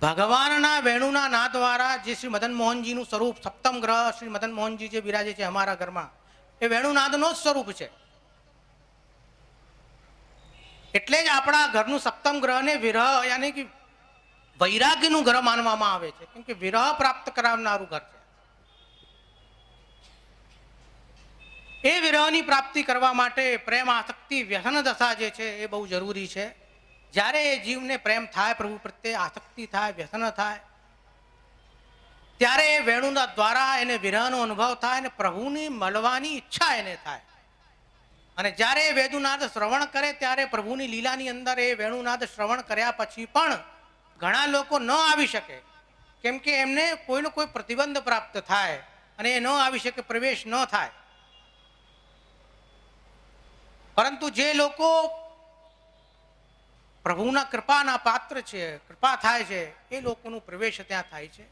ભગવાનના વેણુના નાદ દ્વારા જે શ્રી મદન મોહનજીનું સ્વરૂપ સપ્તમ ગ્રહ શ્રી મદન મોહનજી જે બિરાજે છે અમારા ઘરમાં, એ વેણુનાદનો જ સ્વરૂપ છે. એટલે જ આપણા ઘરનું સપ્તમ ગ્રહને વિરહ યાની કે વૈરાગ્યનું ગ્રહ માનવામાં આવે છે, કેમ કે વિરહ પ્રાપ્ત કરાવનારું ઘર છે. એ વિરહની પ્રાપ્તિ કરવા માટે પ્રેમ આસક્તિ વ્યસન દશા જે છે એ બહુ જરૂરી છે. જ્યારે એ જીવને પ્રેમ થાય, પ્રભુ પ્રત્યે આસક્તિ થાય, વ્યસન થાય, ત્યારે એ વેણુના દ્વારા એને વિરહનો અનુભવ થાય અને પ્રભુની મળવાની ઈચ્છા એને થાય. અને જ્યારે એ વેદુનાદ શ્રવણ કરે ત્યારે પ્રભુની લીલાની અંદર એ વેણુનાદ શ્રવણ કર્યા પછી પણ ઘણા લોકો ન આવી શકે, કેમ કે એમને કોઈનો કોઈ પ્રતિબંધ પ્રાપ્ત થાય અને એ ન આવી શકે, પ્રવેશ ન થાય. પરંતુ જે લોકો પ્રભુના કૃપાના પાત્ર છે, કૃપા થાય છે, એ લોકોનું પ્રવેશ ત્યાં થાય છે.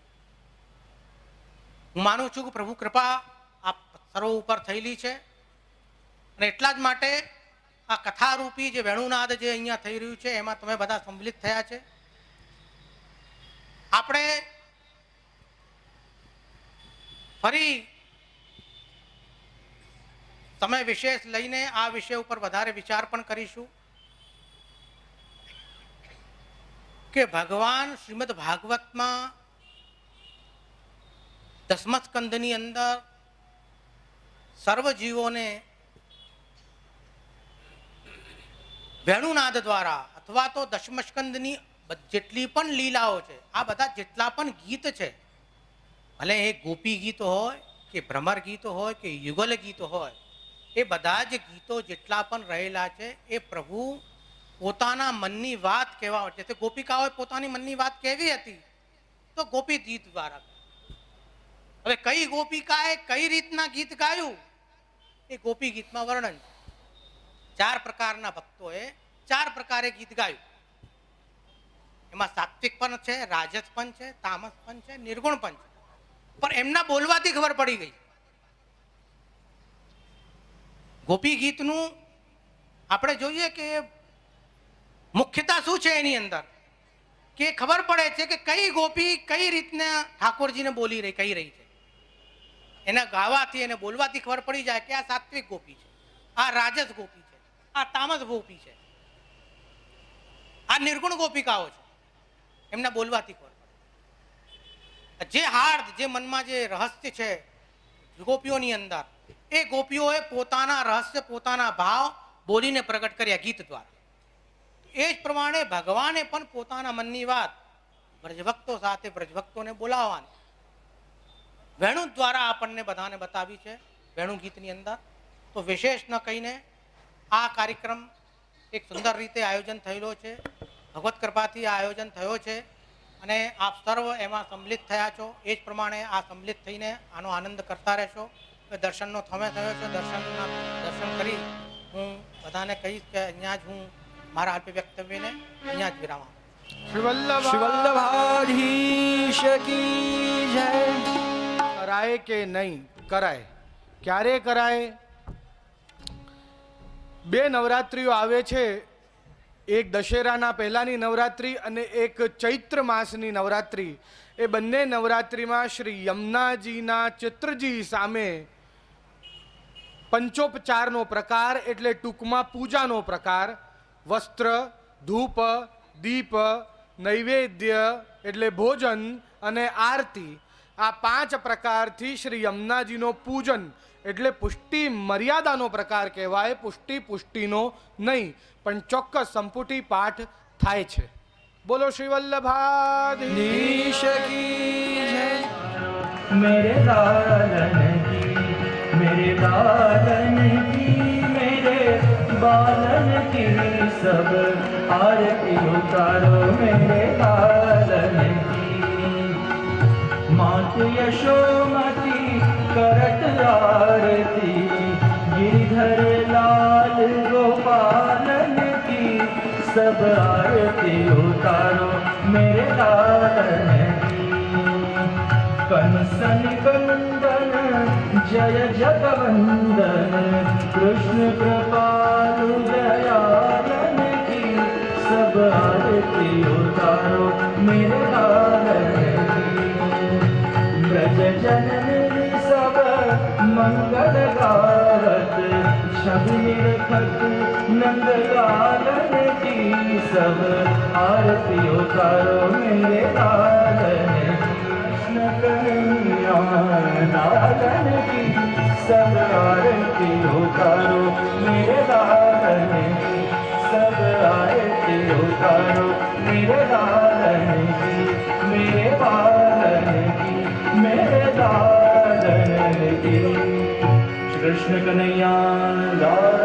હું માનું છું કે પ્રભુ કૃપા આ સર્વ ઉપર થયેલી છે અને એટલા જ માટે આ કથારૂપી જે વેણુનાદ જે અહીંયા થઈ રહ્યું છે એમાં તમે બધા સંમિલિત થયા છે. આપણે ફરી સમય વિશેષ લઈને આ વિષય ઉપર વધારે વિચાર પણ કરીશું કે ભગવાન શ્રીમદ ભાગવતમાં 10મા સ્કંદની અંદર સર્વ જીવોને વેણુનાદ દ્વારા અથવા તો 10મા સ્કંદની જેટલી પણ લીલાઓ છે, આ બધા જેટલા પણ ગીત છે, ભલે એ ગોપી ગીતો હોય કે ભ્રમર ગીતો હોય કે યુગલ ગીતો હોય, એ બધા જ ગીતો જેટલા પણ રહેલા છે એ પ્રભુ પોતાના મનની વાત કહેવા છે. તે ગોપિકાઓએ પોતાની મનની વાત કહેવી હતી તો ગોપી ગીત દ્વારા. હવે કઈ ગોપિકાએ કઈ રીતના ગીત ગાયું એ ગોપી ગીતમાં વર્ણન છે. 4 પ્રકારના ભક્તોએ 4 પ્રકારે ગીત ગાયું. એમાં સાત્વિક પણ છે, રાજસ પણ છે, તામસ પણ છે, નિર્ગુણ પણ છે. પણ એમના બોલવાથી ખબર પડી ગઈ. ગોપી ગીતનું આપણે જોઈએ કે મુખ્યતા શું છે એની અંદર, કે ખબર પડે છે કે કઈ ગોપી કઈ રીતના ઠાકોરજીને બોલી રહી, કહી રહી છે. એને ગાવાથી એને બોલવાથી ખબર પડી જાય કે આ સાત્વિક ગોપી છે, આ રાજસ ગોપી છે, આ તામસ ગોપી છે, આ નિર્ગુણ ગોપિકાઓ છે. એમના બોલવાથી ખબર પડે. જે હાર્દ જે મનમાં જે રહસ્ય છે ગોપીઓની અંદર, એ ગોપીઓએ પોતાના રહસ્ય પોતાના ભાવ બોલીને પ્રગટ કર્યા ગીત દ્વારા. એ જ પ્રમાણે ભગવાને પણ પોતાના મનની વાત બ્રજભક્તો સાથે બ્રજભક્તોને બોલાવવાની વેણુ દ્વારા આપણને બધાને બતાવી છે વેણુ ગીતની અંદર. તો વિશેષ ન કહીને આ કાર્યક્રમ એક સુંદર રીતે આયોજન થયેલો છે. ભગવત કૃપાથી આ આયોજન થયો છે અને આપ સર્વ એમાં સંમિલિત થયા છો. એ જ પ્રમાણે આ સંમિલિત થઈને આનો આનંદ કરતા રહેશો. દર્શનનો સમય થયો છે. દર્શન કરી હું બધાને કહીશ કે અહીંયા જ હું મારા અલ્પ વ્યક્તવ્યને અહીંયા જ વિરામ આપું. શ્રી વલ્લભાધીશ કી જય. કરાય કે નહીં કરાય, ક્યારે કરાય? 2 નવરાત્રિઓ આવે છે, એક દશેરાના પહેલાની નવરાત્રિ અને એક ચૈત્ર માસની નવરાત્રિ. એ બંને નવરાત્રિમાં શ્રી યમુનાજીના ચિત્રજી સામે પંચોપચારનો પ્રકાર એટલે ટૂંકમાં પૂજાનો પ્રકાર, વસ્ત્ર, ધૂપ, દીપ, નૈવેદ્ય એટલે ભોજન અને આરતી, આ 5 પ્રકારથી શ્રી યમુનાજીનો પૂજન એટલે પુષ્ટિ મર્યાદાનો પ્રકાર કહેવાય. પુષ્ટિનો નહીં પણ ચોક્કસ સંપુટી પાઠ થાય છે. બોલો શ્રી વલ્લભાધીશ કી જય. मेरे लालन की, मेरे लालन की, मेरे बालन की सब आरती उतारो मेरे लालन की. मात यशोमती करत आरती, गिरधर लाल गोपालन की सब आरती उतारो मेरे लालन की. कंसन कंदन जय जगवंदन, कृष्ण कृपालु दयालन की सब आरती उतारो मेरे जननी सब मंगल गारत छवि निरखत नंद लालन की सब आरती उतारो मेरे लालन कृष्ण कन्हैया लालन की सब आरती उतारो मेरे लालन की सब आरती उतारो मेरे लालन की मेरे लालन की मेरे लालन की कृष्ण कन्हैया लाल